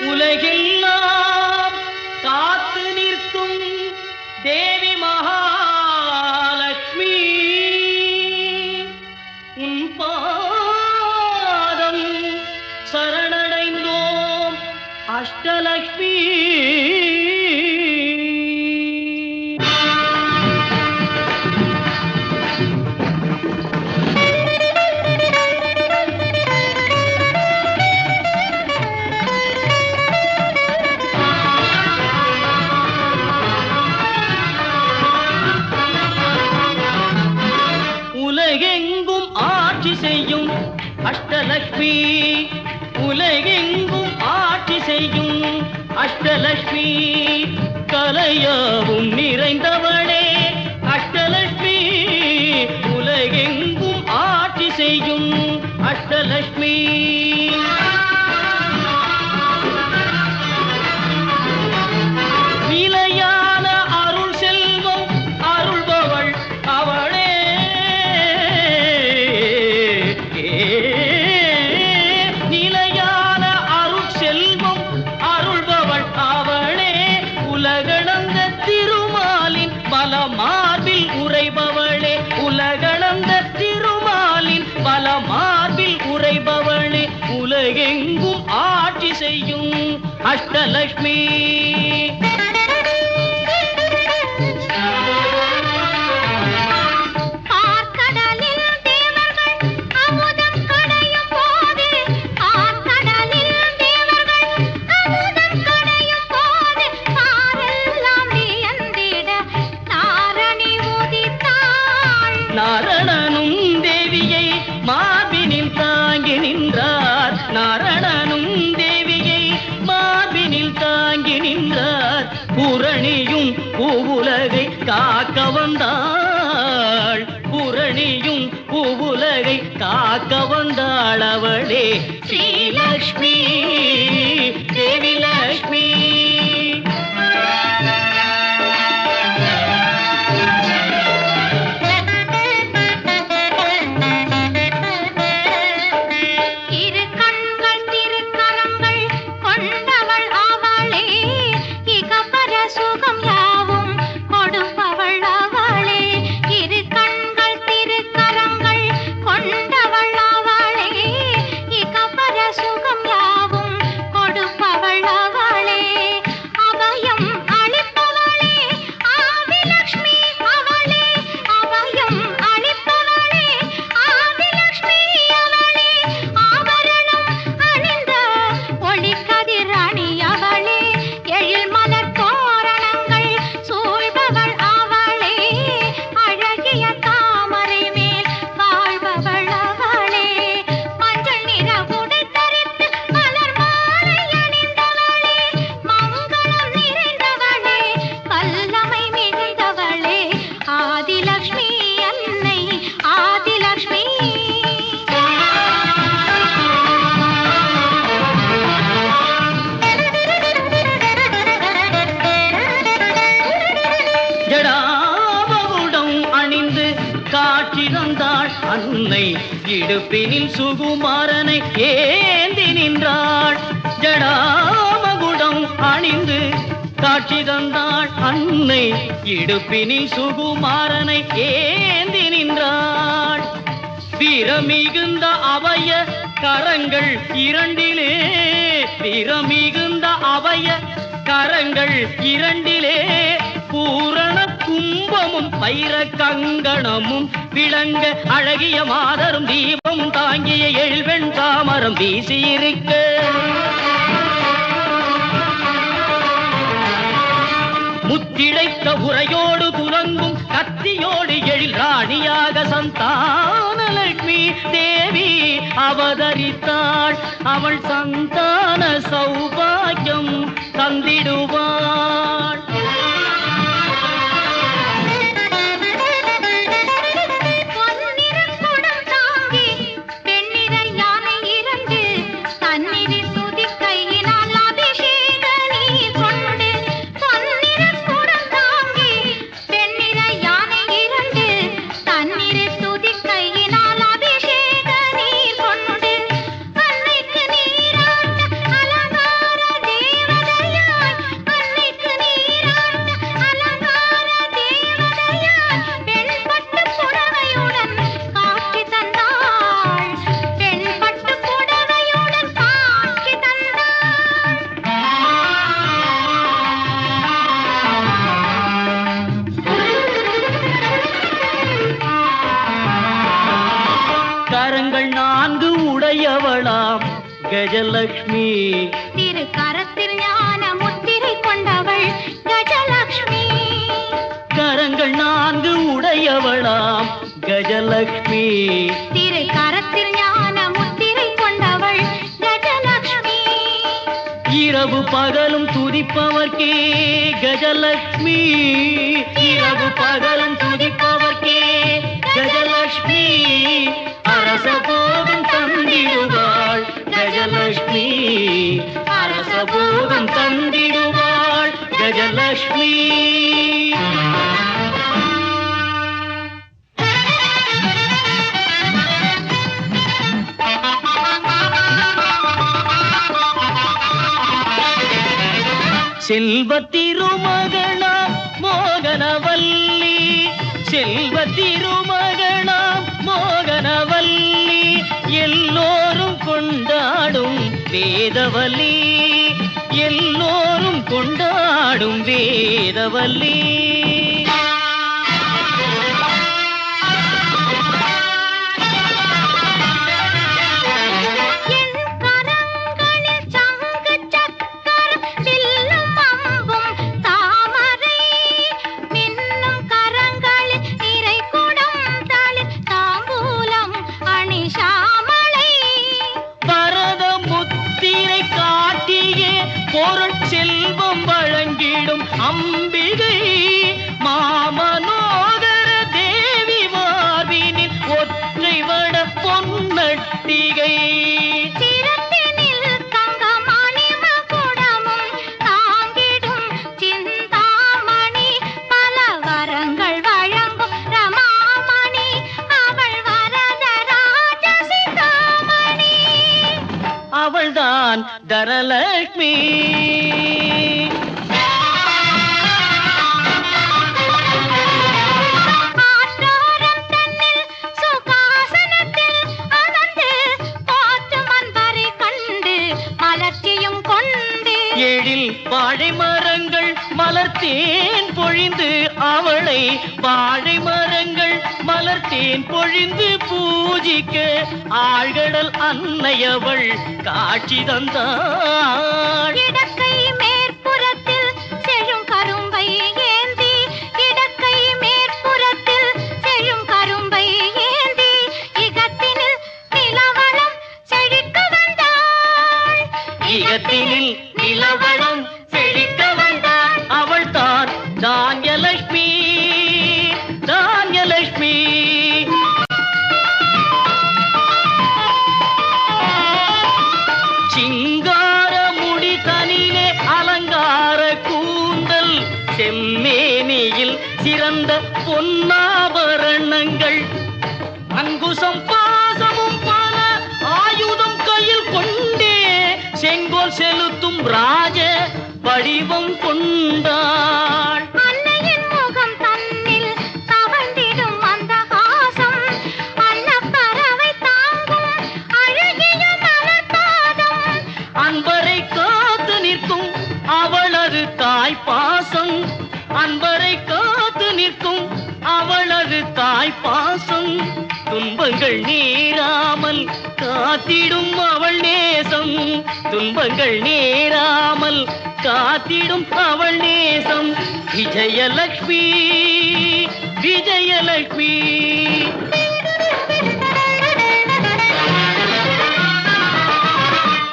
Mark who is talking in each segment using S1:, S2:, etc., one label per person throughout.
S1: உலகெல்லாம் காத்து நிற்கும் தேவி மகாலட்சுமி உன் பாதம் சரணடைந்தோம் அஷ்டலக்ஷ்மி. உலகெங்கும் ஆட்சி செய்யும் அஷ்டலக்ஷ்மி, உலகெங்கும் ஆட்சி செய்யும் அஷ்டலக்ஷ்மி, கலையாவும் நிறைந்தவளே அஷ்டலக்ஷ்மி, உலகெங்கும் ஆட்சி செய்யும் அஷ்டலக்ஷ்மி. நிலையான அருள் செல்வம் அருள்பவள் அவளே, நிலையான அருள் செல்வம் அருள்பவள் அவளே, உலகளந்த திருமாலின் பலமார்பில் உறைபவளே, உலகளந்த திருமாலின் பலமார்பில் உறைபவளே, உலகெங்கும் ஆட்சி செய்யும் அஷ்டலக்ஷ்மி. நாரணனும் தேவியை மார்பினில் தாங்கி நின்றார், நாரணனும் தேவியை மார்பினில் தாங்கி நின்றார், பூரணியும் பூவுலகை காக்க வந்தாள், பூரணியும் பூவுலகை காக்க வந்தாள் அவளே ஸ்ரீலக்ஷ்மி தேவி லக்ஷ்மி. காட்சி தந்தாள் அன்னை, இடுப்பினில் சுகுமாரனை ஏந்தி நின்றாள், ஜடாமகுடம் அணிந்து காட்சி தந்தாள் அன்னை, இடுப்பினில் சுகுமாரனை ஏந்தி நின்றாள். வீரமிகுந்த அபய கரங்கள் இரண்டிலே, வீரமிகுந்த அபய கரங்கள் இரண்டிலே, பூரண கும்பமும் வைர கங்கணமும் விளங்க, அழகிய மாதரும் தீபம் தாங்கிய எழுவெண் தாமரம் வீசியிருக்க, முத்திழைத்த உரையோடு துலங்கும் கத்தியோடு எழில் ராணியாக சந்தானலக்ஷ்மி தேவி அவதரித்தாள், அவள் சந்தான சௌபாகியம் தந்திடுவாள்.
S2: அலங்கார
S1: கஜலக்ஷ்மி.
S2: திரு கரத்தில் ஞான முத்திரை கொண்டவள் கஜலக்ஷ்மி.
S1: கரங்கள் 4 உடையவளாம் கஜலக்ஷ்மி.
S2: திரு கரத்தில் ஞான முத்திரை கொண்டவள் கஜலக்ஷ்மி.
S1: இரவு பகலும் துதிப்பவர்க்கே கஜலக்ஷ்மி. இரவு பகலும் துதிப்பவர்க்கே கஜலக்ஷ்மி. அரச போகம் தந்திடுவாள் கஜலக்ஷ்மி. அரச போகம் தந்திடுவாள் கஜலக்ஷ்மி. செல்வ திருமகனாம் மோகனவல்லி. செல்வ திருமகனாம் மோகனவல்லி. எல்லோரும் கொண்டாடும் வேதவல்லி. எல்லோரும் கொண்டாடும் வேதவல்லி. பொருட்செல்வம் வழங்கிடும் அம்பிகை மாமனோகர தேவி மார்பினில் ஒற்றை வட பொன்னட்டிகை.
S2: சிரத்தினில் தங்கமணி மகுடமும் தாங்கிடும் சிந்தாமணி. பல வரங்கள் வழங்கும் ரமாமணி. அவள் வரதராஜ சிந்தாமணி.
S1: அவள்தான் தரலக்ஷ்மி.
S2: ஆற்றோரம் தன்னில் சுகாசனத்தில் அமர்ந்து போற்றும் அன்பரை கண்டு மலர்ச்சியும் கொண்டு.
S1: எழில் வாழை மரங்கள் மலர்த்தேன் பொழிந்து அவளை வாழை மரங்கள் மலர்த்தேன் பொழிந்து பூஜிக்க ஆழ்கடல் அன்னையவள் காட்சி தந்தாள்.
S2: இடக்கை மேற்புறத்தில் செழும் கரும்பை ஏந்தி. இடக்கை மேற்புறத்தில் செழும் கரும்பை ஏந்தி. இகத்தினில் நிலவளம் செழிக்க வந்தாள்.
S1: இகத்தினில் நிலவளம் செழிக்க வந்தாள். அவள் தான் தான்யலக்ஷ்மி. தான்யலக்ஷ்மி. சிங்கார முடி தனிலே அலங்கார கூந்தல். செம்மேனியில் சிறந்த பொன்னாபரணங்கள். அங்குசம் பாசமும் பல ஆயுதம் கையில் கொண்டே செங்கோல் செலுத்தும் ராஜ வடிவம் கொண்டாள்.
S2: அன்னையின் முகம் தன்னில் தவழ்ந்திடும் மந்தகாசம். அன்னப்பறவை தாங்கும் அழகிய மலர்பாதம்.
S1: அன்பரை காத்து நிற்கும் அவளது தாய்ப்பாசம். அன்பரை காத்து நிற்கும் அவளது தாய்ப்பாசம். துன்பங்கள் நேராமல் காத்திடும் அவள் நேசம். துன்பங்கள் நேராமல் காத்திடும் அவள் நேசம். விஜயலக்ஷ்மி. விஜயலக்ஷ்மி.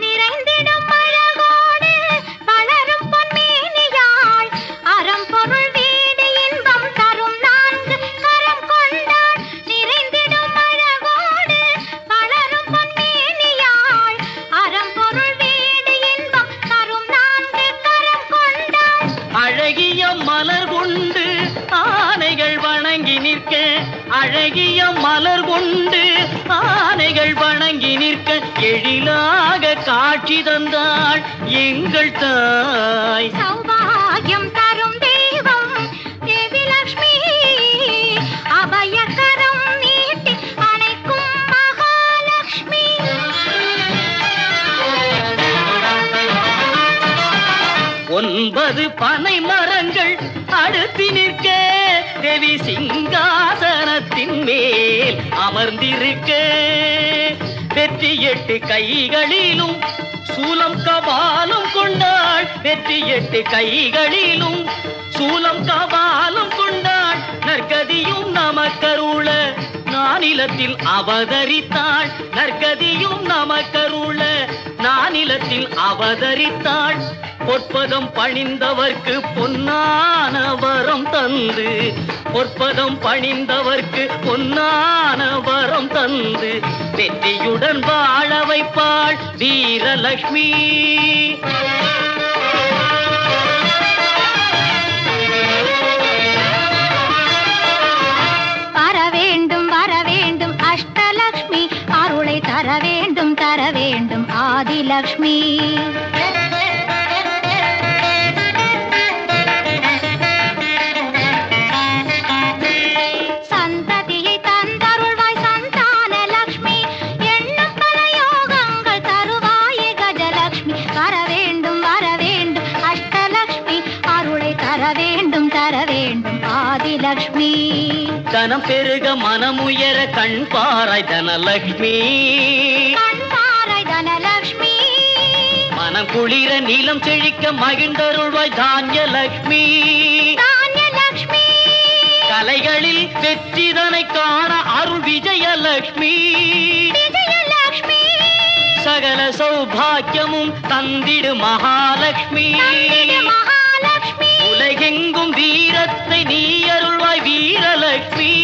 S2: நிறைந்திடும் அழகோடு வளரும் பொன்மேனியாள். அறம்பொருள் வீடு இன்பம் தரும் 4 கரம் கொண்டாள். நிறைந்திடும் அழகோடு வளரும் பொன்மேனியாள். அறம்பொருள் வீடு இன்பம் தரும் 4 கரம் கொண்டாள்.
S1: அழகிய மலர் கொண்டு ஆனைகள் வணங்கி நிற்க. அழகிய மலர் கொண்டு ஆனைகள் வணங்கி நிற்க எழிலாக காட்சி தந்தாள் எங்கள் தாய்.
S2: சௌபாகியம் தரும் தெய்வம் தேவி லக்ஷ்மி. அபயகரம் நீட்டி அணைக்கும் மகாலட்சுமி.
S1: 9 பனை மரங்கள் அடுத்து நிற்க தேவி சிங்காசனத்தின் மேல் அமர்ந்திருக்க. வெற்றி 8 கைகளிலும் சூலம் கபாலம் கொண்டாள். வெற்றி 8 கைகளிலும் சூலம் கபாலம் கொண்டாள். நற்கதியும் நமக்கருள நானிலத்தில் அவதரித்தாள். நற்கதியும் நமக்கருள நானிலத்தில் அவதரித்தாள். பொற்பதம் பணிந்தவர்க்கு பொன்னான வரம் தந்து, பொற்பதம் பணிந்தவர்க்கு பொன்னான வரம் தந்து வெற்றியுடன் வாழ வைப்பாள் வீரலட்சுமி.
S2: வரவேண்டும் அஷ்டலக்ஷ்மி, அருளை தர வேண்டும் ஆதிலக்ஷ்மி. சந்ததியை தந்தருள்வாய் சந்தான லக்ஷ்மி, எண்ணும் பல யோகங்கள் தருவாயே கஜலக்ஷ்மி. வரவேண்டும் அஷ்டலக்ஷ்மி, அருளை தர வேண்டும் ஆதிலக்ஷ்மி.
S1: தனம் பெருக மனமுயர கண் பாராய் தனலக்ஷ்மி. மனம் குளிர நீலம் செழிக்க மகிழ்ந்தருள்வாய் தானியலக்ஷ்மி. கலைகளில் வெற்றிதனை காண அருள் விஜயலக்ஷ்மி. சகல சௌபாக்கியமும் தந்திடு மகாலட்சுமி. உலகெங்கும் வீரத்தை நீ அருள்வாய் வீரலட்சுமி.